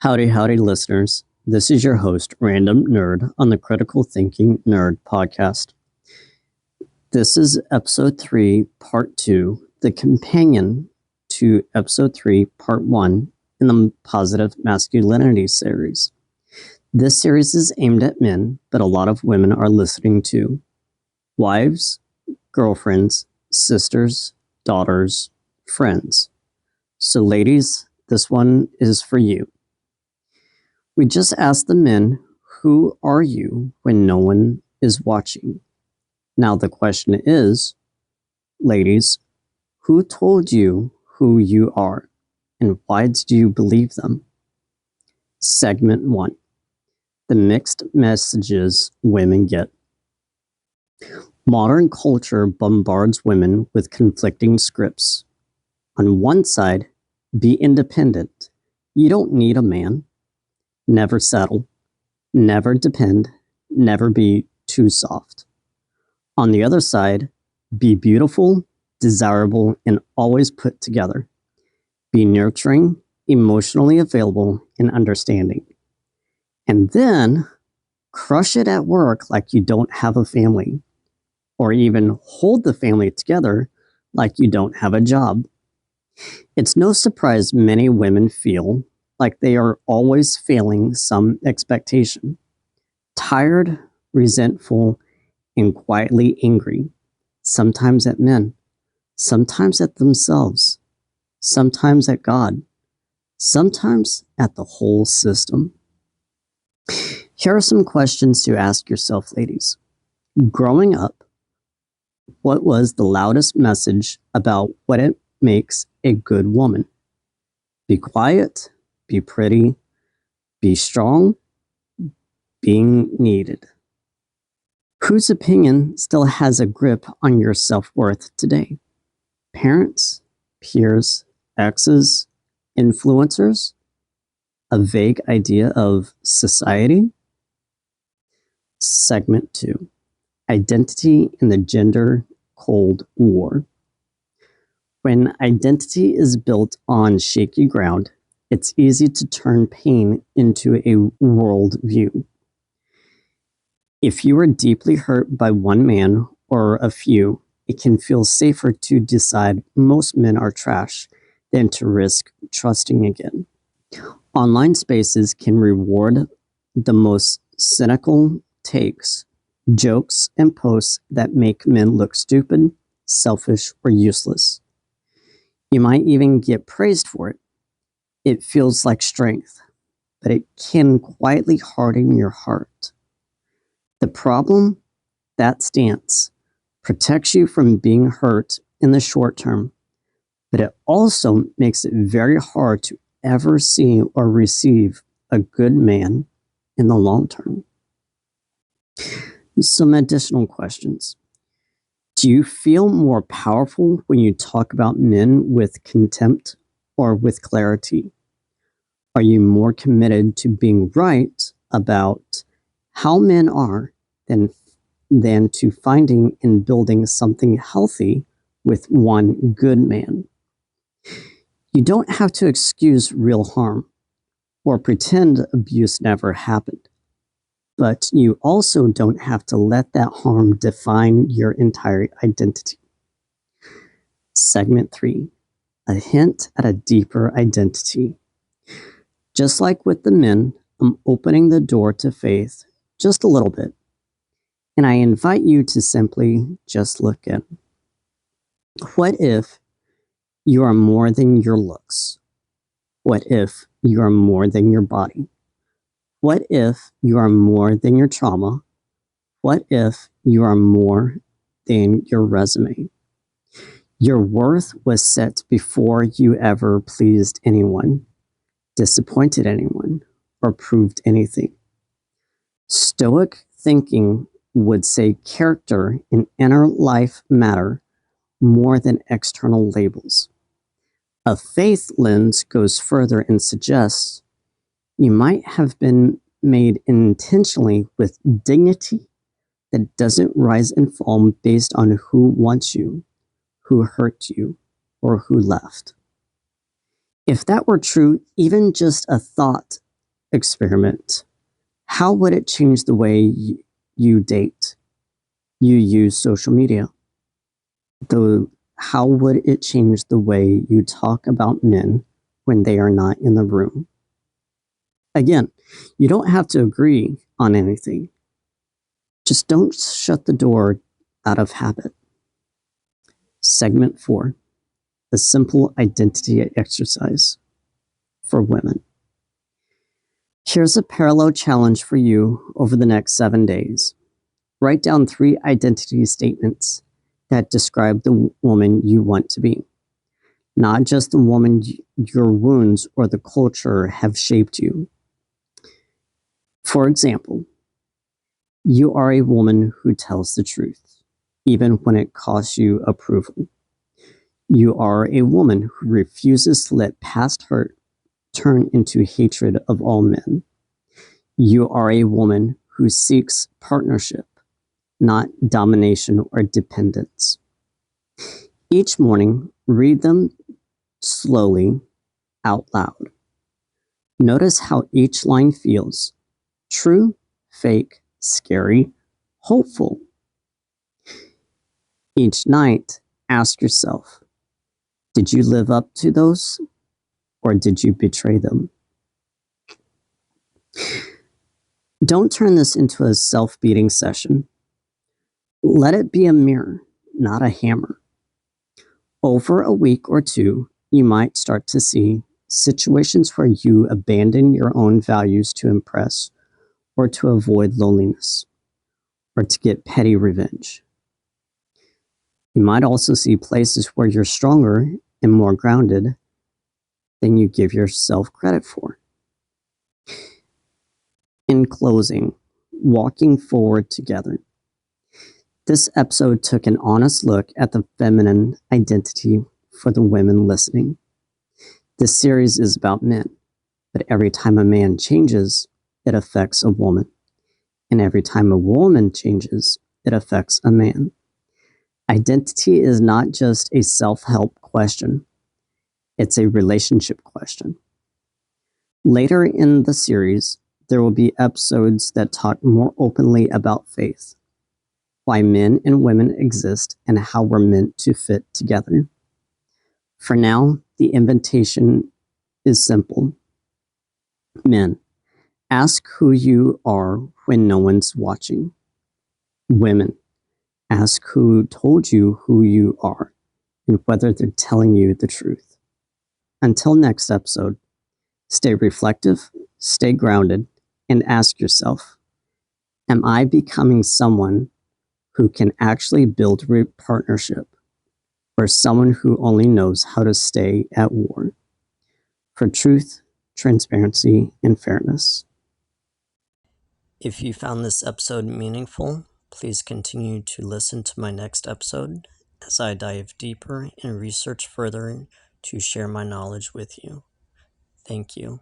Howdy, howdy, listeners. This is your host, Random Nerd, on the Critical Thinking Nerd podcast. This is episode 3, part 2, the companion to episode 3, part 1 in the Positive Masculinity series. This series is aimed at men, but a lot of women are listening too. Wives, girlfriends, sisters, daughters, friends. So ladies, this one is for you. We just asked the men, who are you when no one is watching? Now the question is, ladies, who told you who you are and why did you believe them? Segment 1. The mixed messages women get. Modern culture bombards women with conflicting scripts. On one side, be independent. You don't need a man. Never settle, never depend, never be too soft. On the other side, be beautiful, desirable, and always put together. Be nurturing, emotionally available, and understanding. And then, crush it at work like you don't have a family, or even hold the family together like you don't have a job. It's no surprise many women feel like they are always failing some expectation. Tired, resentful, and quietly angry. Sometimes at men, sometimes at themselves, sometimes at God, sometimes at the whole system. Here are some questions to ask yourself, ladies. Growing up, what was the loudest message about what it makes a good woman? Be quiet, be pretty, be strong, being needed. Whose opinion still has a grip on your self-worth today? Parents, peers, exes, influencers? A vague idea of society? Segment 2. Identity in the Gender Cold War. When identity is built on shaky ground, it's easy to turn pain into a worldview. If you are deeply hurt by one man or a few, it can feel safer to decide most men are trash than to risk trusting again. Online spaces can reward the most cynical takes, jokes, and posts that make men look stupid, selfish, or useless. You might even get praised for it. It feels like strength, but it can quietly harden your heart. The problem? That stance protects you from being hurt in the short term, but it also makes it very hard to ever see or receive a good man in the long term. Some additional questions. Do you feel more powerful when you talk about men with contempt or with clarity? Are you more committed to being right about how men are than to finding and building something healthy with one good man? You don't have to excuse real harm or pretend abuse never happened, but you also don't have to let that harm define your entire identity. Segment 3. A hint at a deeper identity. Just like with the men, I'm opening the door to faith just a little bit, and I invite you to simply just look in. What if you are more than your looks? What if you are more than your body? What if you are more than your trauma? What if you are more than your resume? Your worth was set before you ever pleased anyone, disappointed anyone, or proved anything. Stoic thinking would say character and inner life matter more than external labels. A faith lens goes further and suggests you might have been made intentionally with dignity that doesn't rise and fall based on who wants you, who hurt you, or who left. If that were true, even just a thought experiment. How would it change the way you date, you use social media? Though, how would it change the way you talk about men when they are not in the room? Again, you don't have to agree on anything. Just don't shut the door out of habit. Segment 4, a simple identity exercise for women. Here's a parallel challenge for you over the next 7 days. Write down 3 identity statements that describe the woman you want to be, not just the woman your wounds or the culture have shaped you. For example, you are a woman who tells the truth, even when it costs you approval. You are a woman who refuses to let past hurt turn into hatred of all men. You are a woman who seeks partnership, not domination or dependence. Each morning, read them slowly out loud. Notice how each line feels: true, fake, scary, hopeful. Each night, ask yourself, did you live up to those, or did you betray them? Don't turn this into a self-beating session. Let it be a mirror, not a hammer. Over a week or 2, you might start to see situations where you abandon your own values to impress, or to avoid loneliness, or to get petty revenge. You might also see places where you're stronger and more grounded than you give yourself credit for. In closing, walking forward together. This episode took an honest look at the feminine identity for the women listening. This series is about men, but every time a man changes, it affects a woman. And every time a woman changes, it affects a man. Identity is not just a self-help question. It's a relationship question. Later in the series, there will be episodes that talk more openly about faith, why men and women exist, and how we're meant to fit together. For now, the invitation is simple. Men, ask who you are when no one's watching. Women, ask who told you who you are and whether they're telling you the truth. Until next episode, stay reflective, stay grounded, and ask yourself, am I becoming someone who can actually build partnership, or someone who only knows how to stay at war for truth, transparency, and fairness? If you found this episode meaningful, please continue to listen to my next episode as I dive deeper and research further to share my knowledge with you. Thank you.